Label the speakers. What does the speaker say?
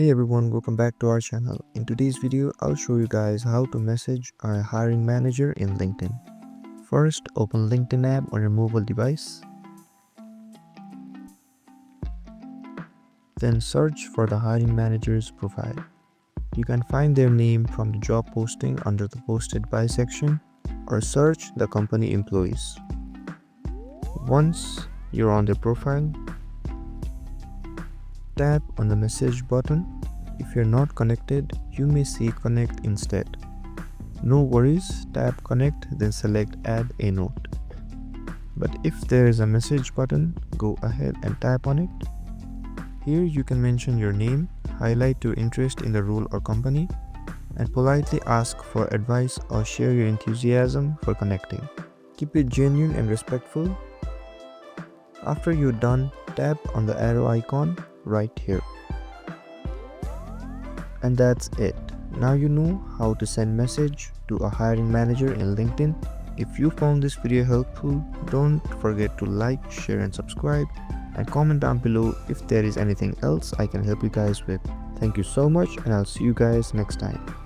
Speaker 1: Hey everyone, welcome back to our channel. In today's video, I'll show you guys how to message a hiring manager in LinkedIn. First, open LinkedIn app on your mobile device. Then search for the hiring manager's profile. You can find their name from the job posting under the posted by section or search the company employees. Once you're on their profile, tap on the message button. If you're not connected, you may see connect instead. No worries, tap connect, then select add a note. But if there is a message button, go ahead and tap on it. Here you can mention your name, highlight your interest in the role or company, and politely ask for advice or share your enthusiasm for connecting. Keep it genuine and respectful. After you're done, tap on the arrow icon right here. And that's it. Now you know how to send message to a hiring manager in LinkedIn. If you found this video helpful, don't forget to like, share and subscribe, and comment down below if there is anything else I can help you guys with. Thank you so much, and I'll see you guys next time.